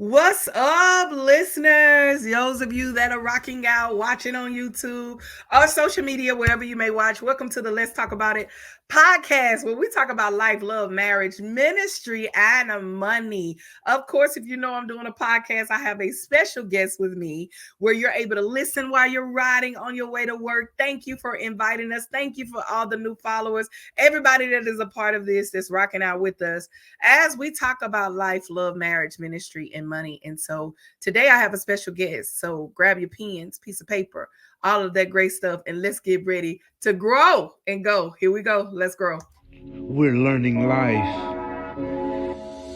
What's up, listeners? Those of you that are rocking out, watching on YouTube or social media, wherever you may watch, welcome to the Let's Talk About It podcast, where we talk about life, love, marriage, ministry, and money. Of course, if you know I'm doing a podcast, I have a special guest with me where you're able to listen while you're riding on your way to work. Thank you for inviting us. Thank you for all the new followers, everybody that is a part of this, that's rocking out with us as we talk about life, love, marriage, ministry, and money. And so today I have a special guest. So grab your pens, piece of paper, all of that great stuff, and let's get ready to grow and go. Here we go. Let's grow. We're learning life,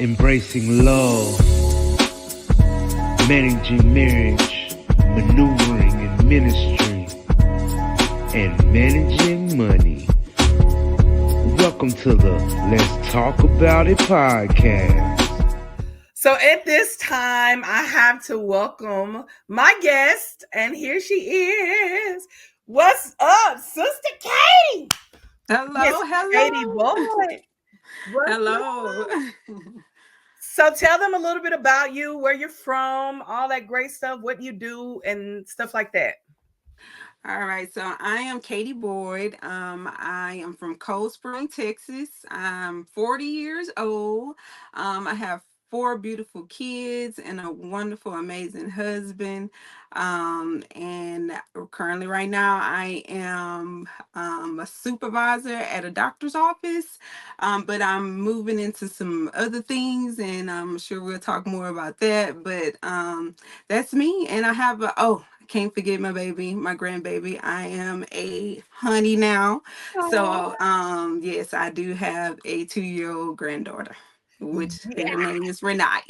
embracing love, managing marriage, maneuvering in ministry, and managing money. Welcome to the Let's Talk About It podcast. So at this time, I have to welcome my guest, and here she is. What's up, Sister Katie? Yes, Hello, Katie hello. boy. What's Hello. up? So tell them a little bit about you, where you're from, all that great stuff, what you do, and stuff like that. All right, so I am Katie Boyd. I am from Cold Spring, Texas. I'm 40 years old. I have four beautiful kids and a wonderful, amazing husband. And currently, right now, I am a supervisor at a doctor's office. But I'm moving into some other things, and I'm sure we'll talk more about that. But that's me. And I have can't forget my baby, my grandbaby. I am a honey now. Oh, So yes, I do have a 2-year-old granddaughter, which yeah. her name is Renaya.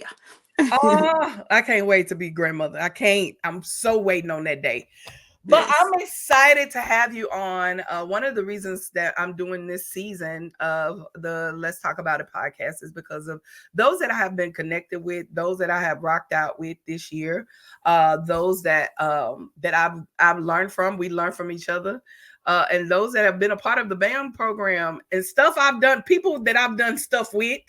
Oh, I can't wait to be grandmother. I can't. I'm so waiting on that day. But Yes. I'm excited to have you on. One of the reasons that I'm doing this season of the Let's Talk About It podcast is because of those that I have been connected with, those that I have rocked out with this year, those that I've learned from. We learn from each other, and those that have been a part of the BAM program and stuff I've done. People that I've done stuff with,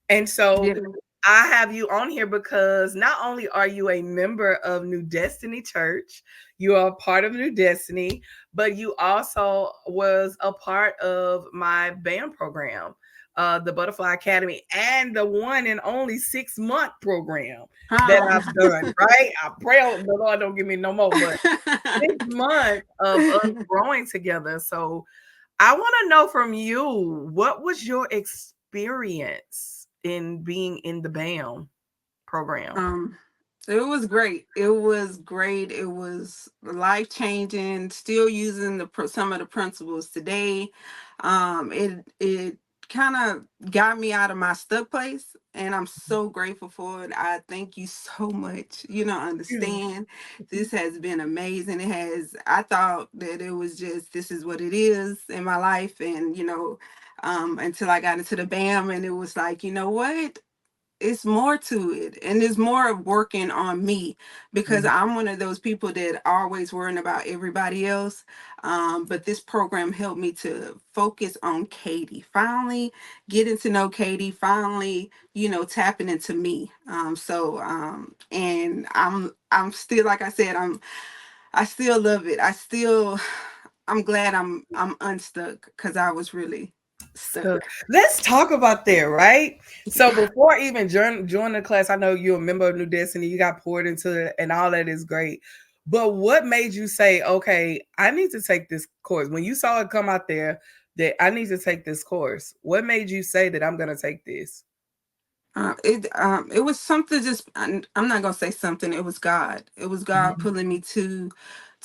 and so Yeah. I have you on here because not only are you a member of New Destiny Church, you are a part of New Destiny, but you also was a part of my band program, the Butterfly Academy, and the one and only 6-month program that Oh. I've done, right? I pray the Lord don't give me no more, but 6 months of us growing together. So I want to know from you, what was your experience in being in the BAM program? um it was great. It was great. It was life changing. Still using some of the principles today. It kind of got me out of my stuck place, and I'm so grateful for it. I thank you so much. Yeah. Understand, this has been amazing. It has. I thought that it was just, this is what it is in my life, and until I got into the BAM, and it was like, you know what, it's more to it, and it's more of working on me, because Mhm. I'm one of those people that always worrying about everybody else. But this program helped me to focus on Katie, finally getting to know Katie, finally tapping into me. And I'm still, like I said, I still love it. I'm glad I'm unstuck, because I was really So stuck. let's talk about that, right? So before even join the class, I know you're a member of New Destiny, you got poured into it, and all that is great. But what made you say, okay, I need to take this course? When you saw it come out there that I need to take this course, what made you say that I'm going to take this? It was something, just I'm not gonna say something. It was God. It was God Mhm. pulling me to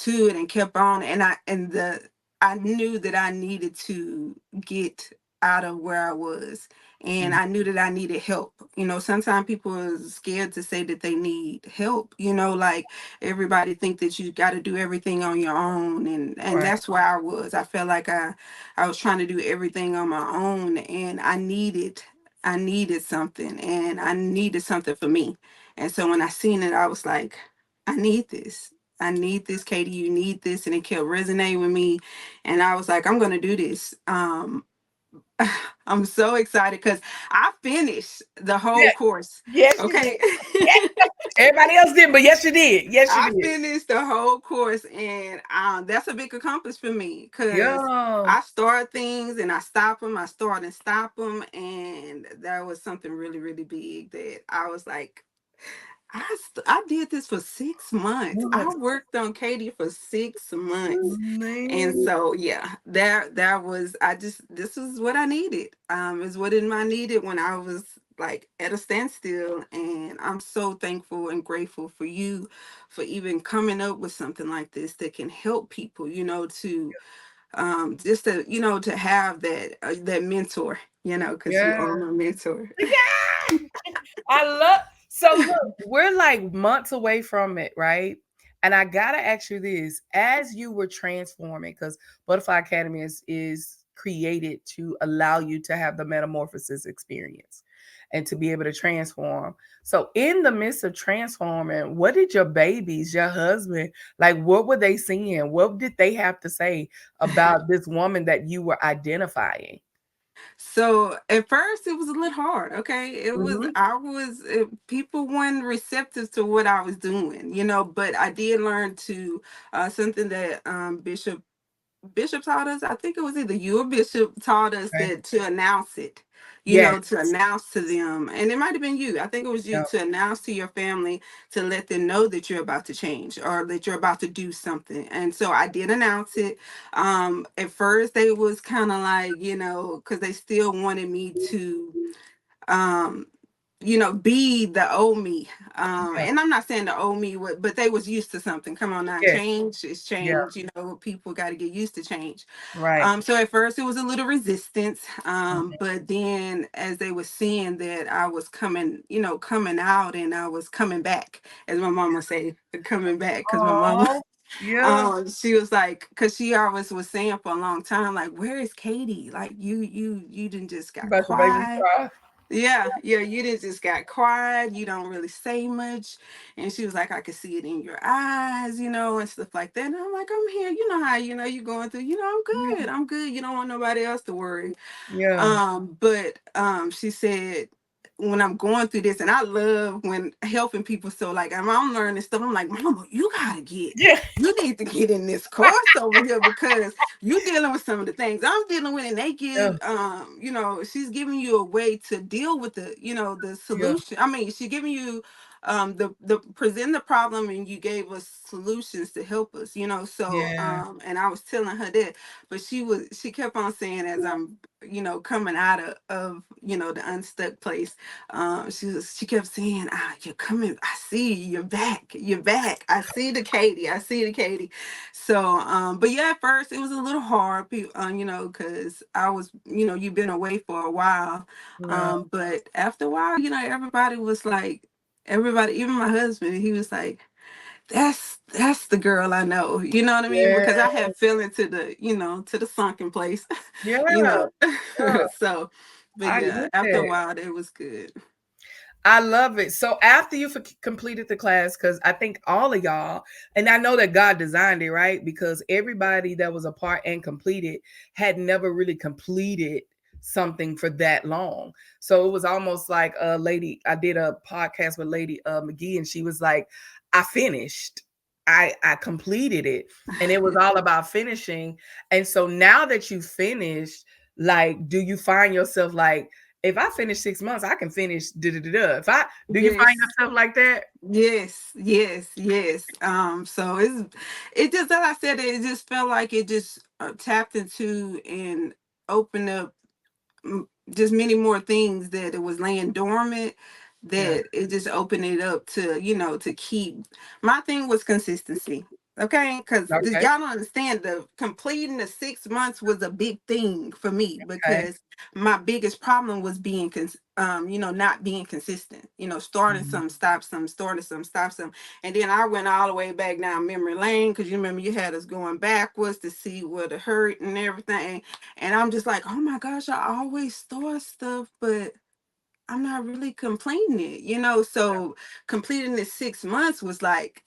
it, and kept on. And I knew that I needed to get out of where I was, and Mhm. I knew that I needed help. Sometimes people are scared to say that they need help. Like, everybody think that you got to do everything on your own, and Right. that's where I was. I felt like I was trying to do everything on my own, and I needed something, and I needed something for me. And so when I seen it, I was like, I need this. I need this, Katie. You need this. And it kept resonating with me. And I was like, I'm going to do this. I'm so excited because I finished the whole Yeah. course. Yes, you did. Okay. Yes, Everybody else didn't, but yes, you did. Yes, you I did. finished the whole course, and that's a big accomplishment for me because Yeah. I start things and I stop them. I start and stop them, and that was something really, really big that I was like, I did this for 6 months. I What? worked on Katie for 6 months. And Man. so yeah, that was I just this was what I needed. Is what I needed when I was like at a standstill. And I'm so thankful and grateful for you for even coming up with something like this that can help people, to just to to have that mentor, because you Yeah. are my mentor. Yeah. I love so look, we're like months away from it, right? And I gotta ask you this: as you were transforming, because Butterfly Academy is created to allow you to have the metamorphosis experience and to be able to transform. So in the midst of transforming, what did your babies, your husband, like what were they seeing? What did they have to say about this woman that you were identifying? So at first it was a little hard. Okay, Hmm. people weren't receptive to what I was doing, but I did learn to something that Bishop taught us. I think it was either you or Bishop taught us Okay. that to announce it, Yes. to announce to them. And it might have been you. I think it was you Yeah. to announce to your family to let them know that you're about to change or that you're about to do something. And so I did announce it. At first they was kind of like, because they still wanted me to um be the old me. Yeah. And I'm not saying the old me would, but they was used to something. Come on now, Yes. change is Yeah. change. People got to get used to change. Right. So at first it was a little resistance, Mhm. but then as they were seeing that I was coming out, and I was coming back, as my mama say, coming back, because my mama Oh, yeah. she was like, because she always was saying for a long time, like, where is Katie? Like, you didn't just You got about to make me quiet. cry. Yeah, yeah, you didn't just got quiet. You don't really say much. And she was like, I could see it in your eyes, and stuff like that. And I'm like, I'm here. You know how, you going through, I'm Yeah. good. I'm good. You don't want nobody else to worry. Yeah. But she said, when I'm going through this, and I love when helping people. So like I'm learning stuff. I'm like, Mama, Yeah. you need to get in this course over here, because you dealing with some of the things I'm dealing with, and they Yeah. give she's giving you a way to deal with the Yeah. solution. I mean, she giving you the present the problem, and you gave us solutions to help us, so Yeah. and I was telling her that, but she kept on saying, as I'm coming out of the unstuck place, she kept saying, you're coming, I see you, you're back, I see the Katie, so but yeah, at first it was a little hard, because I was, you've been away for a while, Yeah. but after a while, everybody was like, everybody, even my husband, he was like, that's the girl I know. You know what I mean? Yeah. Because I had fell into the sunken place, Yeah. you know. Yeah. So, but I yeah, get after a that. while, it was good. I love it. So after you completed the class, because I think all of y'all, and I know that God designed it, right? Because everybody that was a part and completed had never really completed something for that long. So it was almost like a lady, I did a podcast with Lady McGee, and she was like, I finished. I completed it. And it was all about finishing. And so now that you finished, like, do you find yourself like, if I finish 6 months, I can finish da da da da. If I do, you find Yes. yourself like that? Yes, yes, yes. So it just, as I said, it just felt like it just tapped into and opened up just many more things that it was laying dormant, Yeah. that it just opened it up to to keep. My thing was consistency. Okay, because Okay. y'all don't understand, the completing the 6 months was a big thing for me, Okay. because my biggest problem was being not being consistent, starting Mhm. some, stop some, starting some, stop some. And then I went all the way back down memory lane, because you remember you had us going backwards to see where the hurt and everything. And I'm just like, oh my gosh, I always store stuff, but I'm not really completing it, So completing the 6 months was like,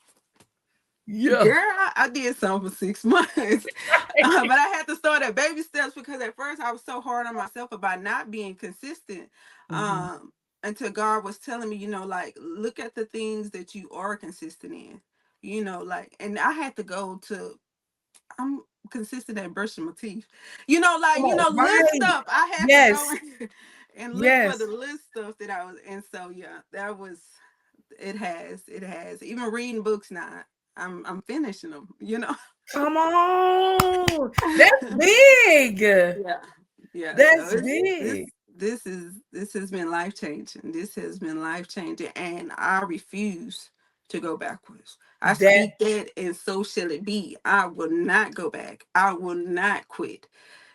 Yeah. girl, I did something for 6 months. But I had to start at baby steps, because at first I was so hard on myself about not being consistent. Mhm. until God was telling me, like, look at the things that you are consistent in, like, and I had to go to, I'm consistent at brushing my teeth, like, Come on, little right. stuff. I had to go Yes. and look for the Yes. little stuff that I was, and so yeah, that was, it has, even reading books now. I'm finishing them, Come on. That's big. Yeah. Yeah. So That's it's this big. this has been life changing. This has been life changing. And I refuse to go backwards. I That speak that, and so shall it be. I will not go back. I will not quit.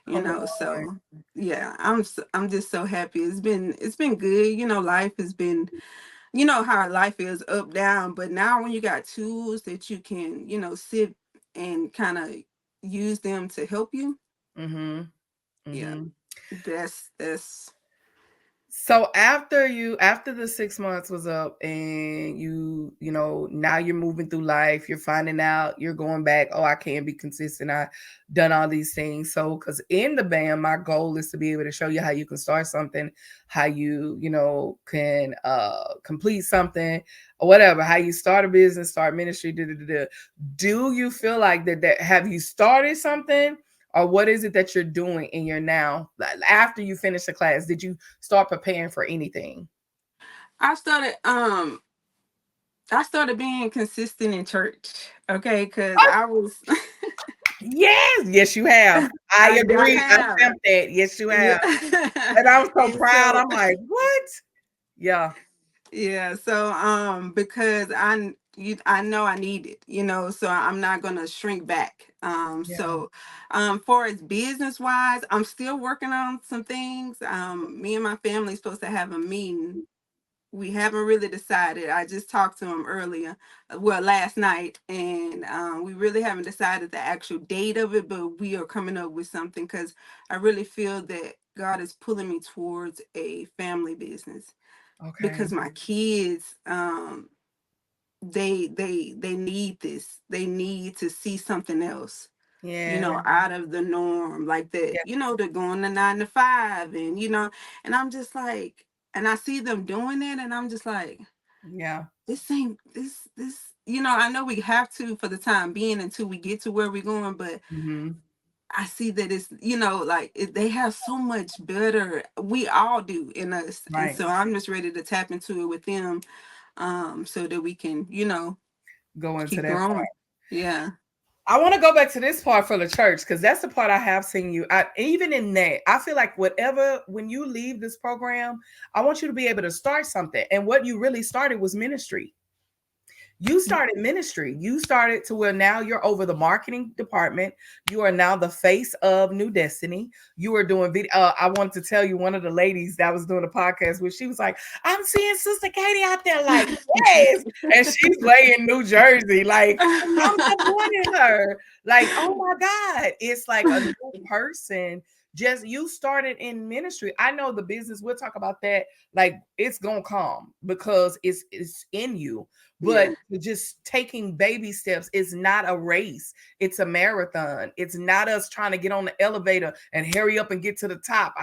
come on. So yeah, I'm just so happy. It's been good. Life has been, how life is, up, down. But now when you got tools that you can, sit and kind of use them to help you, Mm-hmm. yeah, Mm-hmm. that's So after the 6 months was up and now you're moving through life, you're finding out, you're going back, oh, I can't be consistent. I done all these things. So because in the band, my goal is to be able to show you how you can start something, how can complete something or whatever, how you start a business, start ministry. Do you feel like that have you started something? Or what is it that you're doing in your now after you finish the class? Did you start preparing for anything? I started I started being consistent in church. Okay, because Oh, I was yes, you have. I I agree. I have. felt that. Yes, you have. Yeah. And I'm so And proud. so I'm like, what? Yeah, yeah, so because I know I need it, so I'm not gonna shrink back. yeah. For as business wise, I'm still working on some things. Me and my family supposed to have a meeting. We haven't really decided. I just talked to him earlier, well, last night, and we really haven't decided the actual date of it, but we are coming up with something because I really feel that God is pulling me towards a family business, Okay. because my kids, they need this. They need to see something else, Yeah. out of the norm, like that, Yeah. they're going to 9 to 5, and and I'm just like, and I see them doing it, and I'm just like, Yeah. this ain't this. I know we have to for the time being until we get to where we're going, but Hmm. I see that it's, like they have so much better. We all do in us, and Right. so I'm just ready to tap into it with them, so that we can, Go into keep that part. growing. Yeah. I want to go back to this part for the church because that's the part I have seen you. Even in that, I feel like when you leave this program, I want you to be able to start something. And what you really started was ministry. You started ministry. You started to where now you're over the marketing department. You are now the face of New Destiny. You are doing video. I wanted to tell you, one of the ladies that was doing a podcast with, she was like, I'm seeing Sister Katie out there, like, yes. And she's way in New Jersey. Like, I'm supporting her. Like, oh my God. It's like a new person. Just you started in ministry. I know the business, we'll talk about that. Like, it's gonna come because it's in you, but Yeah. just taking baby steps is not a race. It's a marathon. It's not us trying to get on the elevator and hurry up and get to the top.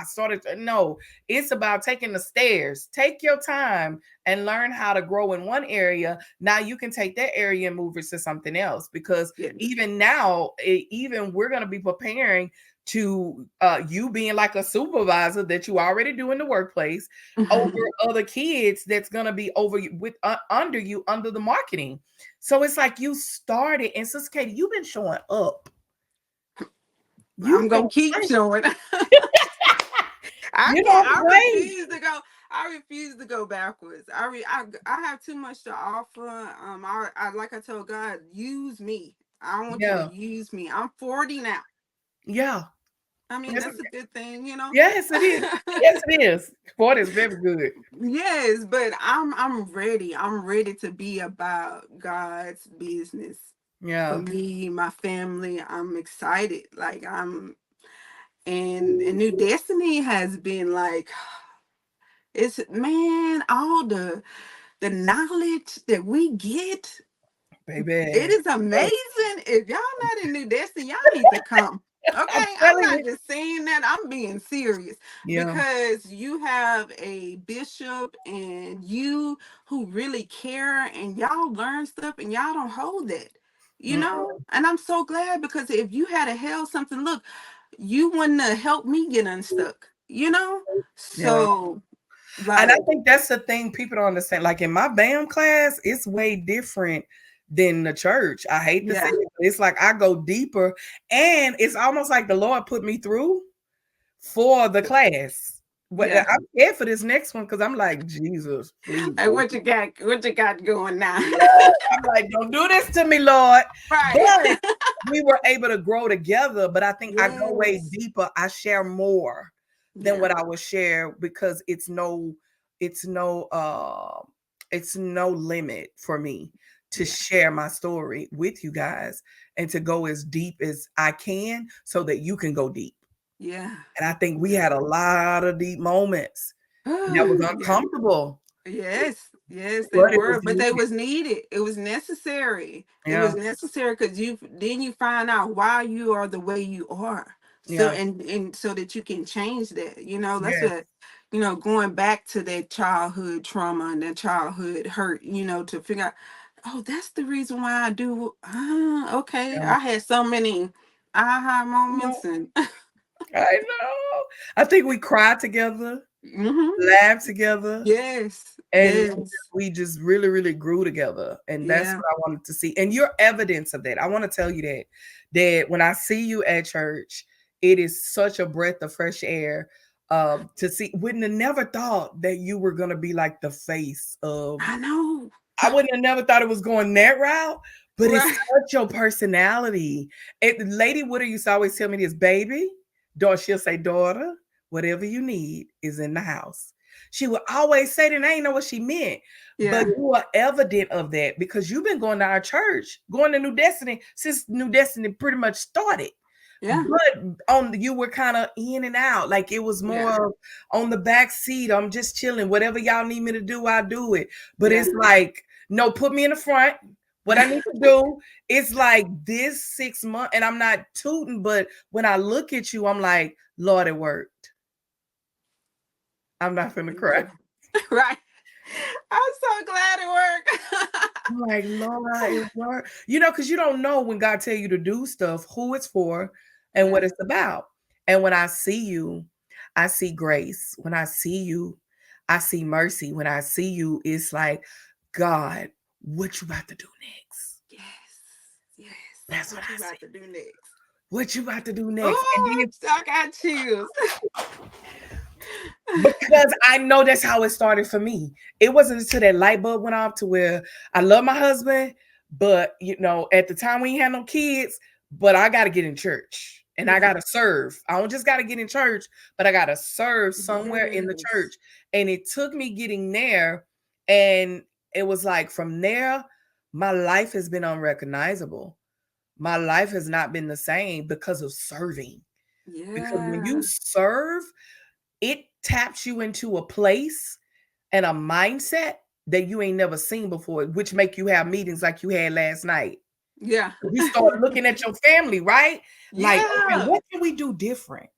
No, it's about taking the stairs. Take your time and learn how to grow in one area. Now you can take that area and move it to something else, because Yeah. even now, even we're going to be preparing to you being like a supervisor that you already do in the workplace over other kids that's gonna be over you with under you under the marketing. So it's like you started, and Sister Katie, you've been showing up. I'm You've been gonna keep great. showing. I You can't. know, I great. refuse to go. I refuse to go backwards. I have too much to offer. I like I told God, use me. I want you to Yeah, use me. I'm 40 now. yeah. I mean, That's that's a good thing. yes, it is. Yes, it is. Sport is very good. Yes, but I'm ready. I'm ready to be about God's business for Yeah, me, my family. I'm excited. Like and New Destiny has been like, it's, man, all the knowledge that we get, it baby. is amazing. If y'all not in New Destiny, y'all need to come. Okay, I'm Telling not you. just saying that. I'm being serious Yeah. because you have a bishop and you who really care and y'all learn stuff and y'all don't hold that, you know? Mm-mm. And I'm so glad because if you had a held something, look, you wouldn't have helped me get unstuck, you know? Yeah. So, And I like, think that's the thing people don't understand. Like in my BAM class, it's way different than the church. I hate to say yeah, it, but it's like I go deeper, and it's almost like the Lord put me through for the class. But yeah. I'm scared for this next one because I'm like, Jesus, please. Like, what you got going now? I'm like, don't do this to me, Lord. Right. But we were able to grow together. But I think I go way Yes. deeper. I share more than Yeah. what I would share because it's no, it's no limit for me to Yeah. share my story with you guys and to go as deep as I can so that you can go deep. Yeah. And I think we Yeah. had a lot of deep moments. And that was Yeah. uncomfortable, Yes, yes, they but it was were, but they needed. was needed. It was necessary. It Yeah, was necessary because you find out why you are the way you are. So yeah, and so that you can change that. You know, that's yes, what going back to that childhood trauma and that childhood hurt. To figure out, oh, that's the reason why I do. Okay, yeah. I had so many aha No, moments and. I know. I think we cried together, hmm laughed together, Yes, and yes, we just really, really grew together. And that's yeah. what I wanted to see. And you're evidence of that. I want to tell you that when I see you at church, it is such a breath of fresh air. To see, wouldn't have never thought that you were gonna be like the face of. I know. I wouldn't have never thought it was going that route, but it's Right. such your personality. Lady Woodard used to always tell me this, baby, daughter, she'll say, daughter, whatever you need is in the house. She would always say that, and I didn't know what she meant. But Yeah. you are evident of that because you've been going to our church, going to New Destiny since New Destiny pretty much started. Yeah. But you were kind of in and out, like it was Yeah. more on the back seat. I'm just chilling. Whatever y'all need me to do, I'll do it. But Yeah. it's like, no, put me in the front. What I need to do, it's like this 6 months, and I'm not tooting, but when I look at you, I'm like, Lord, it worked. I'm not finna Thank cry. you. Right. I'm so glad it worked. I'm like, Lord, it worked. Because you don't know when God tell you to do stuff, who it's for and Yeah. what it's about. And when I see you, I see grace. When I see you, I see mercy. When I see you, it's like, God, what you about to do next? Yes. Yes. That's what What you I see. about to do next? What you about to do next? And Oh, then I got chills. because I know that's how it started for me. It wasn't until that light bulb went off to where I love my husband, but at the time we ain't had no kids, but I got to get in church and I Yeah. got to serve. I don't just got to get in church, but I got to serve somewhere in the Yes. church. And it took me getting there. And it was like from there, my life has been unrecognizable. My life has not been the same because of serving. Because when you Yeah. serve, it taps you into a place and a mindset that you ain't never seen before, which make you have meetings like you had last night. Yeah. You start looking at your family, right? Like, okay, Yeah. what can we do different?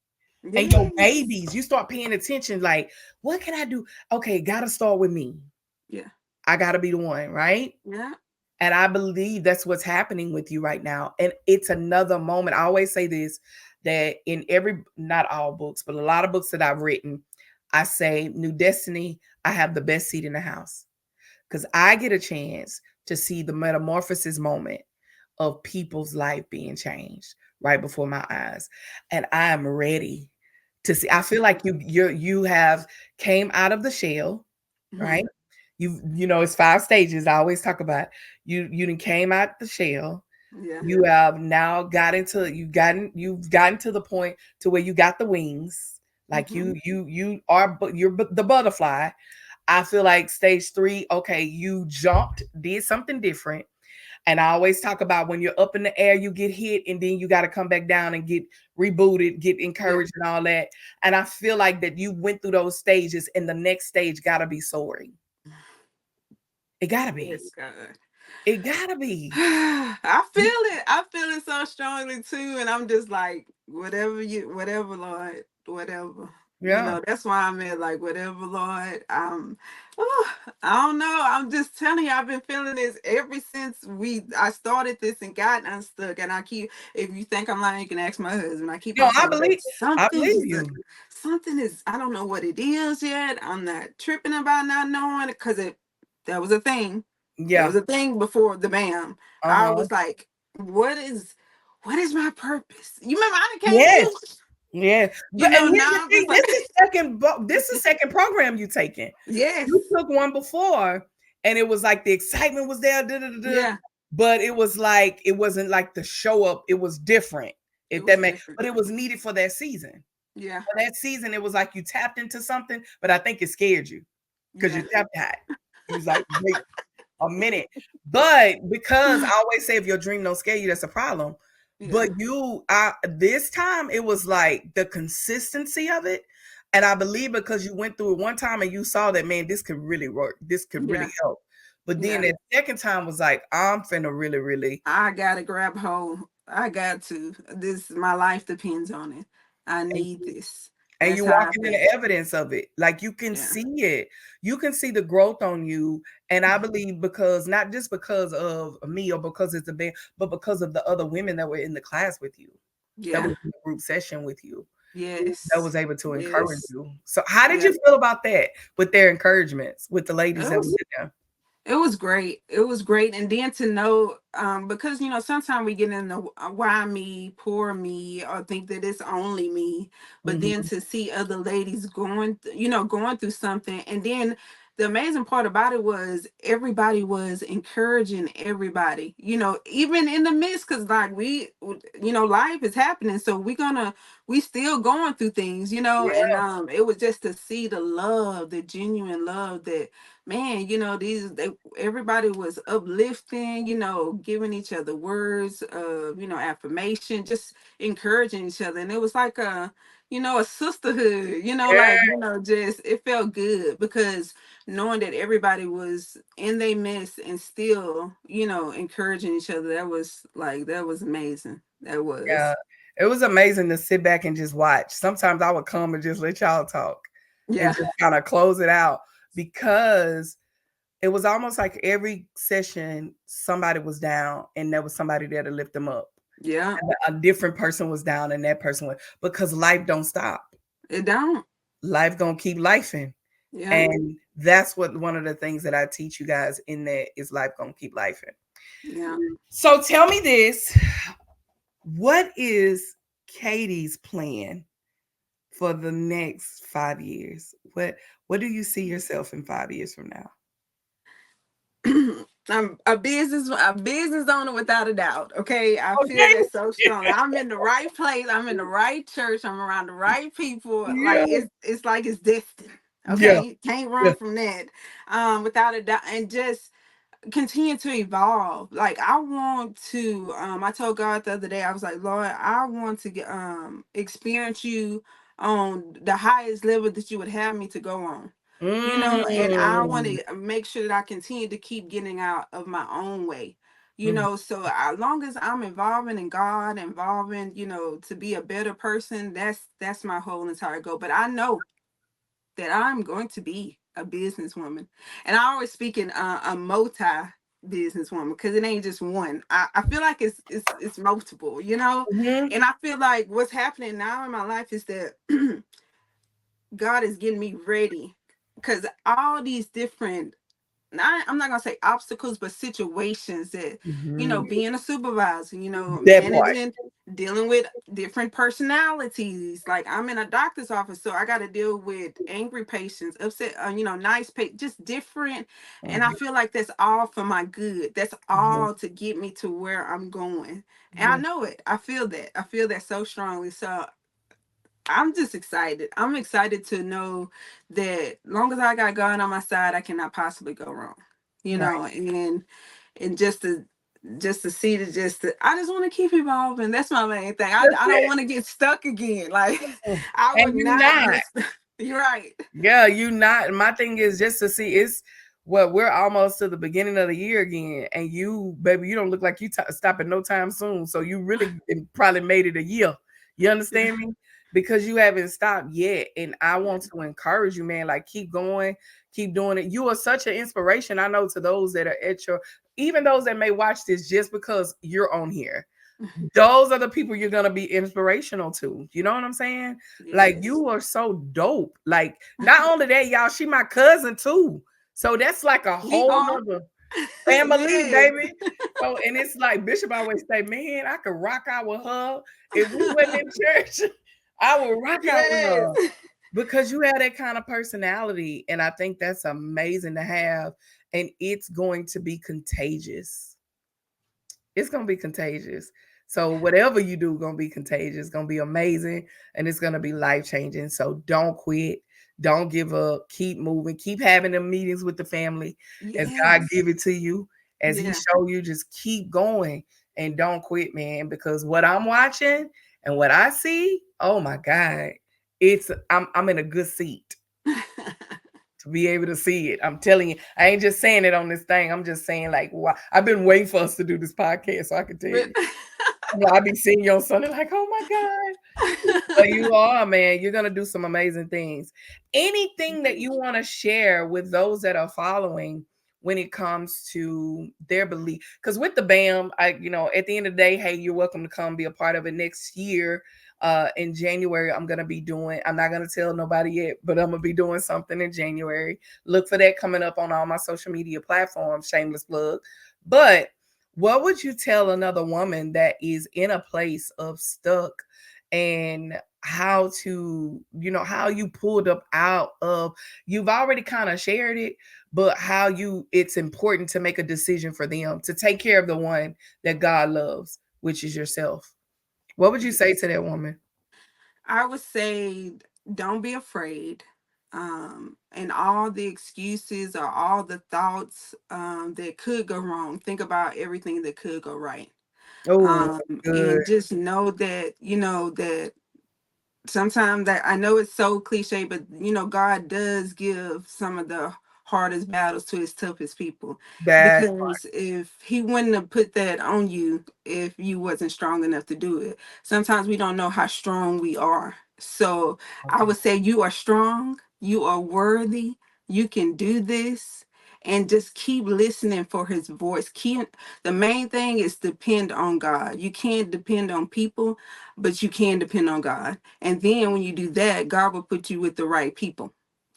And your Yes. babies, you start paying attention, like, what can I do? Okay, gotta start with me. Yeah. I gotta be the one, right? Yeah. And I believe that's what's happening with you right now. And it's another moment. I always say this that in not all books, but a lot of books that I've written, I say, New Destiny, I have the best seat in the house because I get a chance to see the metamorphosis moment of people's life being changed right before my eyes. And I am ready to see. I feel like you have came out of the shell, Mhm. right? It's 5 stages. I always talk about you done came out the shell. Yeah. You have now you've gotten to the point to where you got the wings. Like Mhm. you're the butterfly. I feel like stage 3, okay, you jumped, did something different. And I always talk about when you're up in the air, you get hit, and then you got to come back down and get rebooted, get Yeah. encouraged, and all that. And I feel like that you went through those stages, and the next stage got to be soaring. It got to be. Yes, God. It gotta be. I feel it. I feel it so strongly too. And I'm just like, whatever, Lord, whatever. Yeah. That's why I'm at like whatever, Lord. Oh, I don't know. I'm just telling you, I've been feeling this ever since I started this and got unstuck. And if you think I'm lying, you can ask my husband. I keep No, on saying, "Babe, I believe you. something is, I don't know what it is yet. I'm not tripping about not knowing it because that was a thing. There Yeah. was a thing before the bam. I Uh-huh. was like, what is my purpose? You remember I done came to Yes. you? Yeah. But and here's the Now I'm thing, just like, this is second program you taking. yes, You took one before and it was like the excitement was there, da, da, da, da, yeah, but it was like it wasn't like the show up. It was different. it If was that made different. but it was needed for that season. Yeah, For that season, it was like you tapped into something, but I think it scared you because you yeah, tapped high. You was like, wait a minute. But because I always say if your dream don't scare you, that's a problem. yeah, But this time it was like the consistency of it. And I believe because you went through it one time and you saw that, man, this could really work. This could really yeah, help. But then yeah. that second time was like, I'm finna really, really. I gotta grab hold. I got to. My life depends on it. I And, need this. and That's you how I walking in feel. the evidence of it. Like you can Yeah, see it. You can see the growth on you. And I believe because not just because of me or because it's a band, but because of the other women that were in the class with you, that yeah, was in the group session with you, that was yes, able to encourage yes, you. So how did yeah. you feel about that with their encouragements with the ladies It that were was there? It was great. It was great. And then to know, because sometimes we get in the why me, poor me, or think that it's only me. But then Mhm. to see other ladies going through something. And then the amazing part about it was everybody was encouraging everybody, even in the midst, because like life is happening. So we still going through things, and Yeah, it was just to see the love, the genuine love that, man, everybody was uplifting, giving each other words of, affirmation, just encouraging each other. And it was like a sisterhood, yeah, just it felt good because knowing that everybody was in their midst and still, encouraging each other, that was amazing. That yeah. was. It was amazing to sit back and just watch. Sometimes I would come and just let y'all talk and Yeah. just kind of close it out because it was almost like every session somebody was down and there was somebody there to lift them up. Yeah. And a different person was down and that person was because life don't stop. It don't. Life gonna keep lifing. Yeah. And that's what one of the things that I teach you guys in that is life gonna keep lifing. Yeah. So tell me this. What is Katie's plan for the next 5 years? What do you see yourself in 5 years from now? I'm a business owner without a doubt. Okay. I feel Okay. that so strongly. I'm in the right place. I'm in the right church. I'm around the right people. Like Yeah. it's like it's destined. Yeah. Okay. Can't Yeah. run from that. Without a doubt. And just continue to evolve. Like I want to, I told God the other day, I was like, Lord, I want to get experience you on the highest level that you would have me to go on. And I want Mm. to make sure that I continue to keep getting out of my own way. Mhm. So as long as I'm involving in God, involving, to be a better person, that's my whole entire goal. But I know that I'm going to be a businesswoman. And I always speak in a multi businesswoman because it ain't just one. I feel like it's multiple. Mhm. And I feel like what's happening now in my life is that God is getting me ready because all these different, I'm not gonna say obstacles, but situations that, Mhm. being a supervisor, That part. managing, dealing with different personalities. Like I'm in a doctor's office, so I got to deal with angry patients, upset, nice patients, just different. And I Mhm. feel like that's all for my good. That's Mhm. all to get me to where I'm going. And I Mhm. know it. I feel that. I feel that so strongly. So I'm just excited. I'm excited to know that long as I got God on my side, I cannot possibly go wrong. Right. And just to see I just want to keep evolving. That's my main thing. I, That's I don't it. want to get stuck again. Like Mm. I would And you not not. get stuck. You're right. Yeah, you not. My thing is just to see it's Well, we're almost to the beginning of the year again, and you, baby, you don't look like you stopping no time soon. So you really probably made it a year. You understand me? Because you haven't stopped yet, and I Yeah. want to encourage you, man. Like, keep going, keep doing it. You are such an inspiration. I know to those that are at your, even those that may watch this just because you're on here. Those are the people you're gonna be inspirational to. You know what I'm saying? Like, Yes. you are so dope. Like, not only that, y'all, she my cousin too. So that's like a We whole are. nother family, Yes. baby. So, and it's like Bishop always say, man, I could rock out with her. If we wasn't in church, I would rock out with Yes. her because you have that kind of personality. And I think that's amazing to have. And it's going to be contagious. It's gonna be contagious. So whatever you do, gonna be contagious. Gonna be amazing, and it's gonna be life changing. So don't quit. Don't give up. Keep moving. Keep having them meetings with the family as God Yes. give it to you, as He Yeah. show you. Just keep going and don't quit, man. Because what I'm watching and what I see, oh my God, I'm in a good seat to be able to see it. I'm telling you, I ain't just saying it on this thing. I'm just saying, like, wow, I've been waiting for us to do this podcast so I can tell Re- you. I be seeing you on Sunday, like, oh my God. But you are, man. You're gonna do some amazing things. Anything that you Thank want to share with those that are following when it comes to their belief? Because with the BAM, at the end of the day, hey, you're welcome to come be a part of it next year. In January, I'm gonna be doing. I'm not gonna tell nobody yet, but I'm gonna be doing something in January. Look for that coming up on all my social media platforms. Shameless plug. But what would you tell another woman that is in a place of stuck, and how to, how you pulled up out of, you've already kind of shared it, but how you, it's important to make a decision for them to take care of the one that God loves, which is yourself. What would you you. say to that woman? I would say don't be afraid. And all the excuses or all the thoughts that could go wrong, think about everything that could go right. Oh, good. And just know that, that sometimes, that I know it's so cliche, but God does give some of the hardest battles to his toughest people, That because if he wouldn't have put that on you if you wasn't strong enough to do it. Sometimes we don't know how strong we are. So I would say you are strong, you are worthy, you can do this, and just keep listening for his voice. Keep, the main thing is depend on God. You can't depend on people, but you can depend on God. And then when you do that, God will put you with the right people.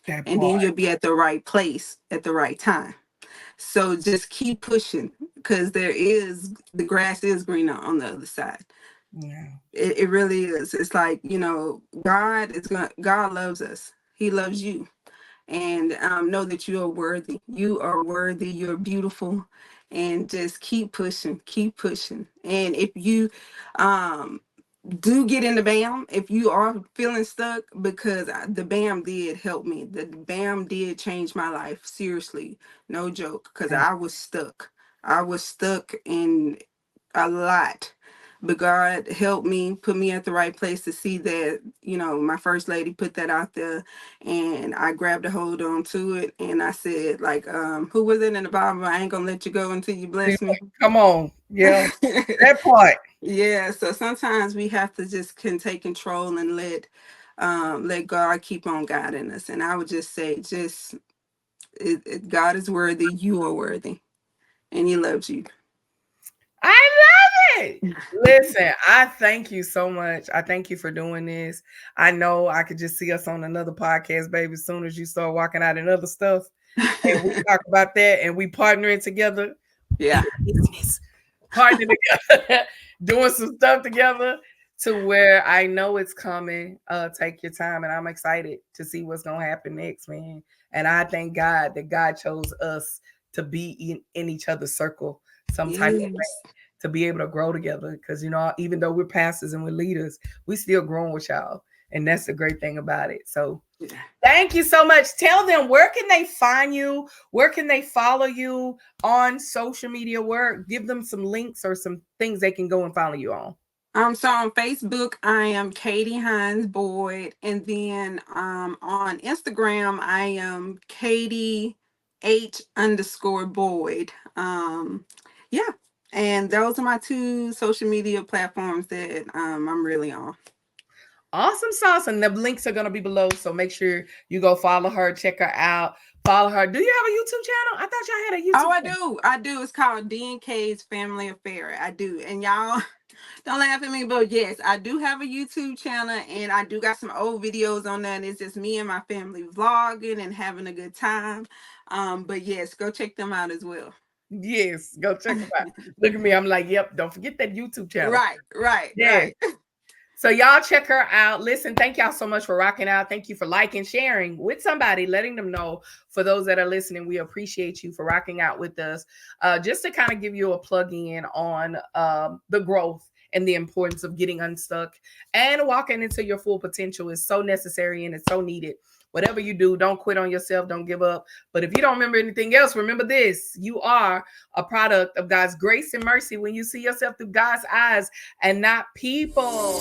that And part. then you'll be at the right place at the right time. So just keep pushing, because the grass is greener on the other side. Yeah. It really is. It's like, God loves us. He loves you. And know that you are worthy. You are worthy. You're beautiful. And just keep pushing, keep pushing. And if you um do get in the BAM if you are feeling stuck, because the BAM did help me. The BAM did change my life. Seriously, no joke, because Yeah. I was stuck in a lot. But God helped me, put me at the right place to see that, my first lady put that out there, and I grabbed a hold on to it, and I said, like, who was it in the Bible? I ain't gonna let you go until you Yeah, bless me. come on. Yeah. That part. Yeah, so sometimes we have to just can take control and let God keep on guiding us. And I would just say, God is worthy, you are worthy, and He loves you. I love it. Listen, I thank you so much. I thank you for doing this. I know I could just see us on another podcast, baby, as soon as you start walking out and other stuff. And we talk about that and we partnering together in Yeah. business, partnering together, doing some stuff together to where I know it's coming. Take your time, and I'm excited to see what's gonna happen next, man. And I thank God that God chose us to be in each other's circle some type of way, Yes. to be able to grow together. Because even though we're pastors and we're leaders, we still growing with y'all. And that's the great thing about it. So Yeah. thank you so much. Tell them, where can they find you? Where can they follow you on social media? Where, give them some links or some things they can go and follow you on. So on Facebook, I am Katie Hines Boyd, and then on Instagram, I am Katie. H_Boyd. Yeah. And those are my two social media platforms that I'm really on. Awesome sauce. And the links are going to be below. So make sure you go follow her, check her out, follow her. Do you have a YouTube channel? I thought y'all had a Oh, YouTube I channel. do. I do. It's called D&K's Family Affair. I do. And y'all don't laugh at me, but yes, I do have a YouTube channel and I do got some old videos on there. And it's just me and my family vlogging and having a good time. But yes, go check them out as well. Yes, go check them out. Look at me. I'm like, yep, don't forget that YouTube channel. Right, right, Yeah. right. So y'all check her out. Listen, thank y'all so much for rocking out. Thank you for liking, sharing with somebody, letting them know. For those that are listening, we appreciate you for rocking out with us. Just to kind of give you a plug in on the growth and the importance of getting unstuck and walking into your full potential is so necessary and it's so needed. Whatever you do, don't quit on yourself. Don't give up. But if you don't remember anything else, remember this. You are a product of God's grace and mercy when you see yourself through God's eyes and not people.